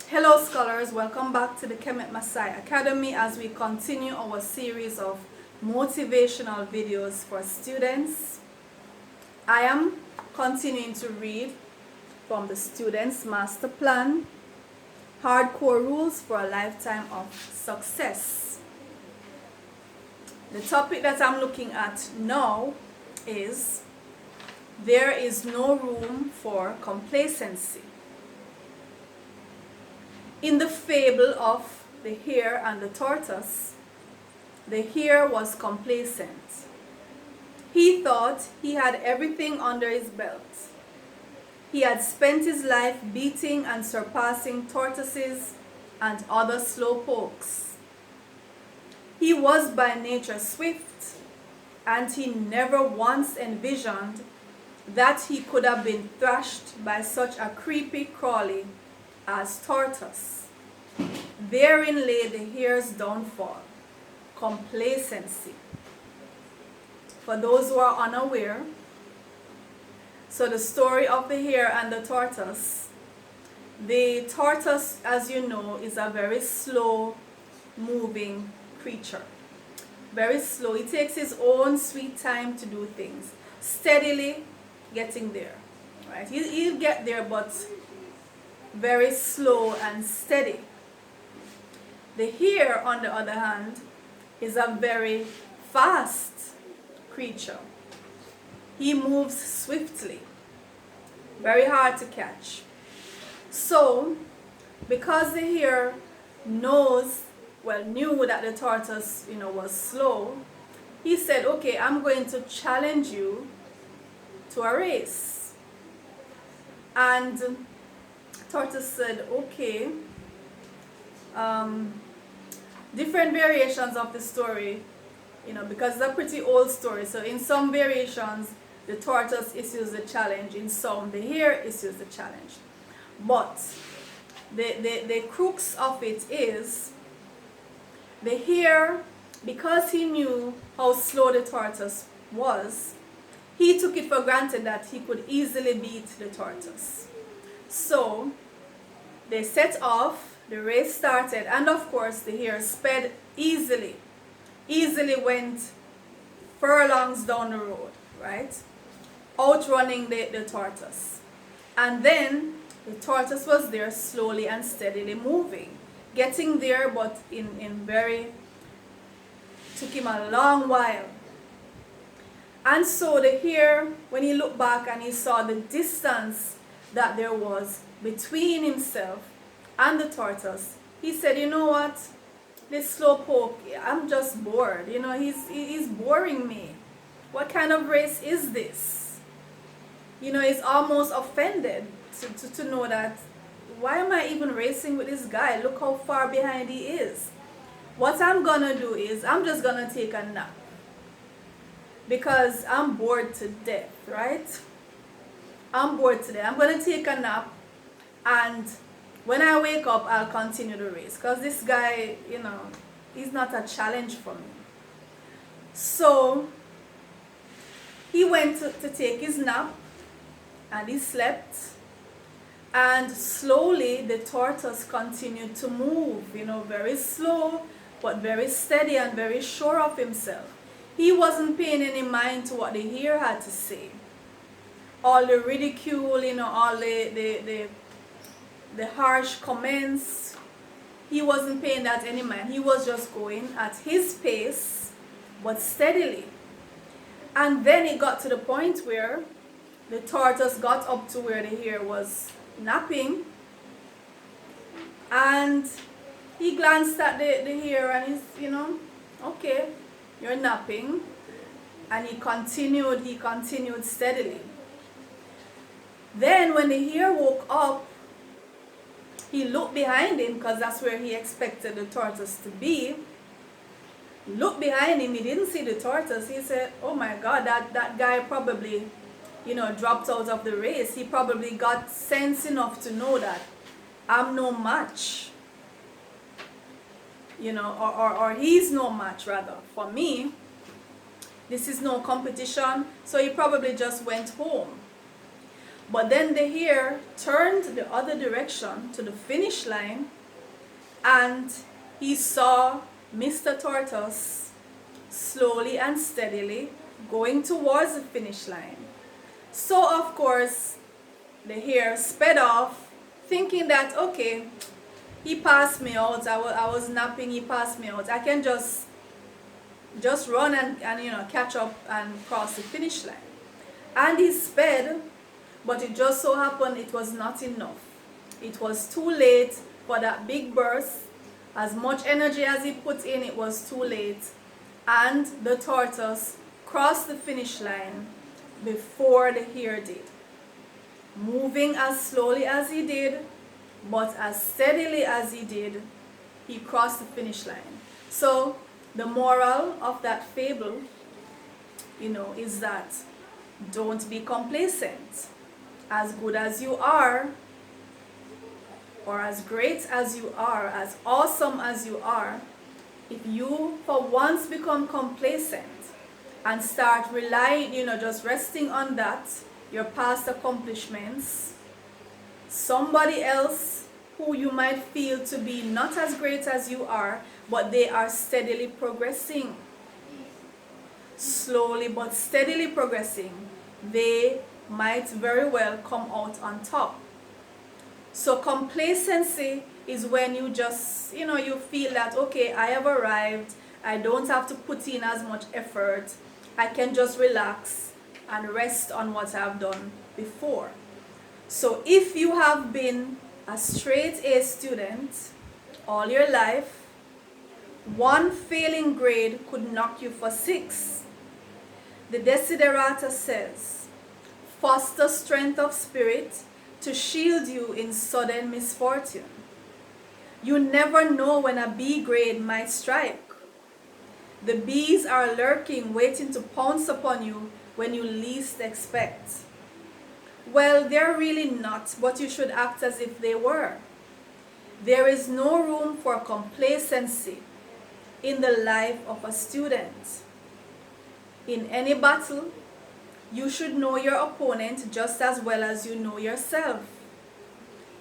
Hello scholars, welcome back to the Kemet Maasai Academy as we continue our series of motivational videos for students. I am continuing to read from the Student's Master Plan, Hardcore Rules for a Lifetime of Success. The topic that I'm looking at now is there is no room for complacency. In the fable of the hare and the tortoise, the hare was complacent. He thought he had everything under his belt. He had spent his life beating and surpassing tortoises and other slowpokes. He was by nature swift, and he never once envisioned that he could have been thrashed by such a creepy crawly as Tortoise. Therein lay the hare's downfall, complacency. For those who are unaware, so the story of the hare and the tortoise, as you know, is a very slow moving creature. Very slow. He takes his own sweet time to do things, steadily getting there. Right? He'll get there, but very slow and steady. The hare, on the other hand, is a very fast creature. He moves swiftly, very hard to catch. So, because the hare knew that the tortoise, was slow, he said, okay, I'm going to challenge you to a race. And Tortoise said, okay. Different variations of the story, because it's a pretty old story. So in some variations, the tortoise issues the challenge. In some, the hare issues the challenge. But the crux of it is, the hare, because he knew how slow the tortoise was, he took it for granted that he could easily beat the tortoise. So they set off, the race started, and of course the hare sped easily went furlongs down the road, right? Outrunning the tortoise. And then the tortoise was there slowly and steadily moving, getting there, but took him a long while. And so the hare, when he looked back and he saw the distance that there was between himself and the tortoise, he said, you know what, this slowpoke, I'm just bored. He's boring me. What kind of race is this? He's almost offended to know that, why am I even racing with this guy? Look how far behind he is. What I'm gonna do is, I'm just gonna take a nap, because I'm bored to death, right? I'm bored today. I'm going to take a nap, and when I wake up, I'll continue the race, because this guy, he's not a challenge for me. So he went to take his nap, and he slept, and slowly the tortoise continued to move, very slow, but very steady and very sure of himself. He wasn't paying any mind to what the hare had to say. All the ridicule, all the harsh comments, he wasn't paying that any mind. He was just going at his pace, but steadily. And then it got to the point where the tortoise got up to where the hare was napping, and he glanced at the hare and he's, okay, you're napping. And he continued steadily. Then when the hare woke up, he looked behind him, because that's where he expected the tortoise to be. Looked behind him, he didn't see the tortoise. He said, oh my God, that guy probably, dropped out of the race. He probably got sense enough to know that I'm no match. Or he's no match, rather, for me. This is no competition. So he probably just went home. But then the hare turned the other direction to the finish line, and he saw Mr. Tortoise slowly and steadily going towards the finish line. So of course the hare sped off, thinking that, okay, he passed me out, I was napping, he passed me out, I can just run and catch up and cross the finish line. And he sped, but it just so happened it was not enough. It was too late for that big burst. As much energy as he put in, it was too late, and the tortoise crossed the finish line before the hare did, moving as slowly as he did, but as steadily as he did, he crossed the finish line. So the moral of that fable, is that don't be complacent. As good as you are, or as great as you are, as awesome as you are, if you for once become complacent and start relying, just resting on that, your past accomplishments, somebody else who you might feel to be not as great as you are, but they are steadily progressing, slowly but steadily progressing, they might very well come out on top. So complacency is when you just, you feel that, okay, I have arrived, I don't have to put in as much effort, I can just relax and rest on what I've done before. So if you have been a straight A student all your life, one failing grade could knock you for 6. The Desiderata says, foster strength of spirit to shield you in sudden misfortune. You never know when a B grade might strike. The bees are lurking, waiting to pounce upon you when you least expect. Well, they're really not, but you should act as if they were. There is no room for complacency in the life of a student. In any battle, you should know your opponent just as well as you know yourself.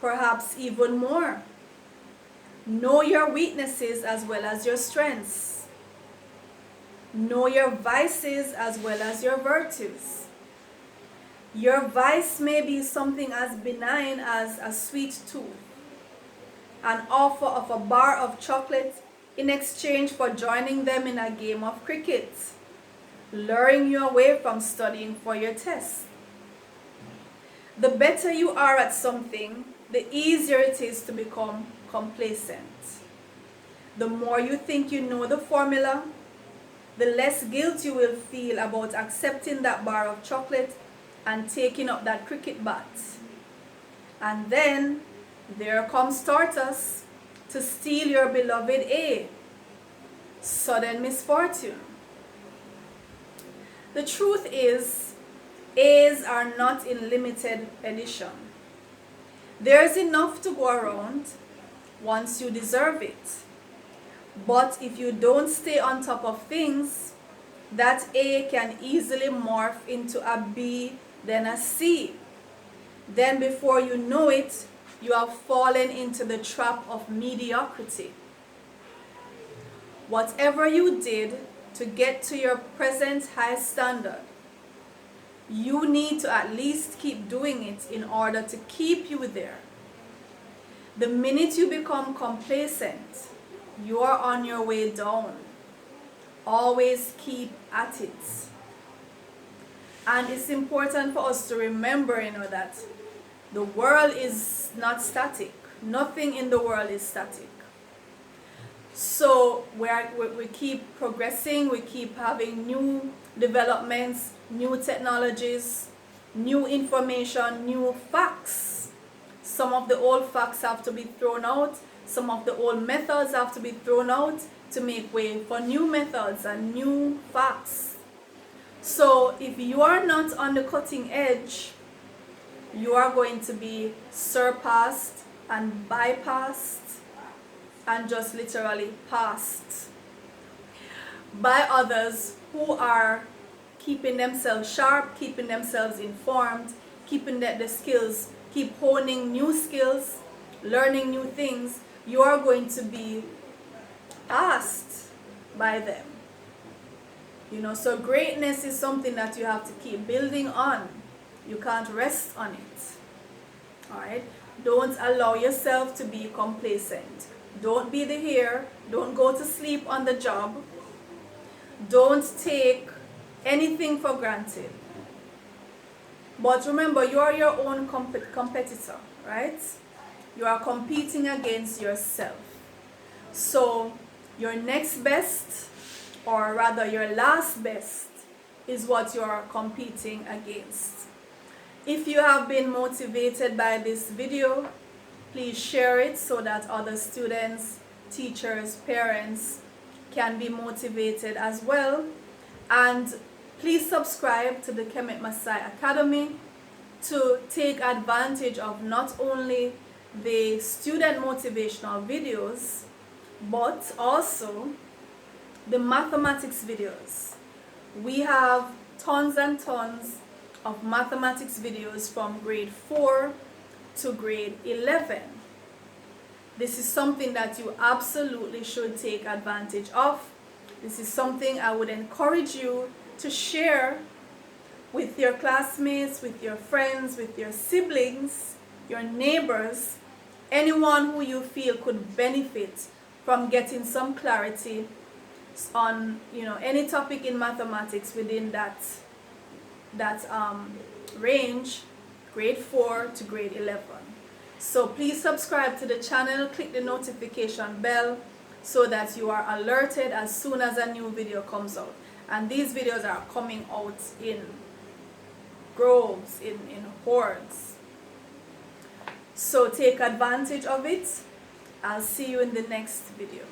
Perhaps even more. Know your weaknesses as well as your strengths. Know your vices as well as your virtues. Your vice may be something as benign as a sweet tooth, an offer of a bar of chocolate in exchange for joining them in a game of cricket, luring you away from studying for your test. The better you are at something, the easier it is to become complacent. The more you think you know the formula, the less guilt you will feel about accepting that bar of chocolate and taking up that cricket bat. And then there comes Tortoise to steal your beloved A. Sudden misfortune. The truth is, A's are not in limited edition. There's enough to go around once you deserve it. But if you don't stay on top of things, that A can easily morph into a B, then a C. Then before you know it, you have fallen into the trap of mediocrity. Whatever you did to get to your present high standard, you need to at least keep doing it in order to keep you there. The minute you become complacent, you are on your way down. Always keep at it. And it's important for us to remember, that the world is not static. Nothing in the world is static. So we keep progressing, we keep having new developments, new technologies, new information, new facts. Some of the old facts have to be thrown out. Some of the old methods have to be thrown out to make way for new methods and new facts. So if you are not on the cutting edge, you are going to be surpassed and bypassed and just literally passed by others who are keeping themselves sharp, keeping themselves informed, keeping the skills, keep honing new skills, learning new things, you are going to be asked by them. You know, so greatness is something that you have to keep building on. You can't rest on it. Alright? Don't allow yourself to be complacent. Don't be the here. Don't go to sleep on the job. Don't take anything for granted. But remember, you are your own competitor, right? You are competing against yourself. So your next best, or rather your last best, is what you are competing against. If you have been motivated by this video, please share it so that other students, teachers, parents can be motivated as well. And please subscribe to the Kemet Maasai Academy to take advantage of not only the student motivational videos, but also the mathematics videos. We have tons and tons of mathematics videos from grade 4 to grade 11. This is something that you absolutely should take advantage of. This is something I would encourage you to share with your classmates, with your friends, with your siblings, your neighbors, anyone who you feel could benefit from getting some clarity on, you know, any topic in mathematics within that range, grade 4 to grade 11. So please subscribe to the channel, click the notification bell so that you are alerted as soon as a new video comes out. And these videos are coming out in groves, in hordes. So take advantage of it. I'll see you in the next video.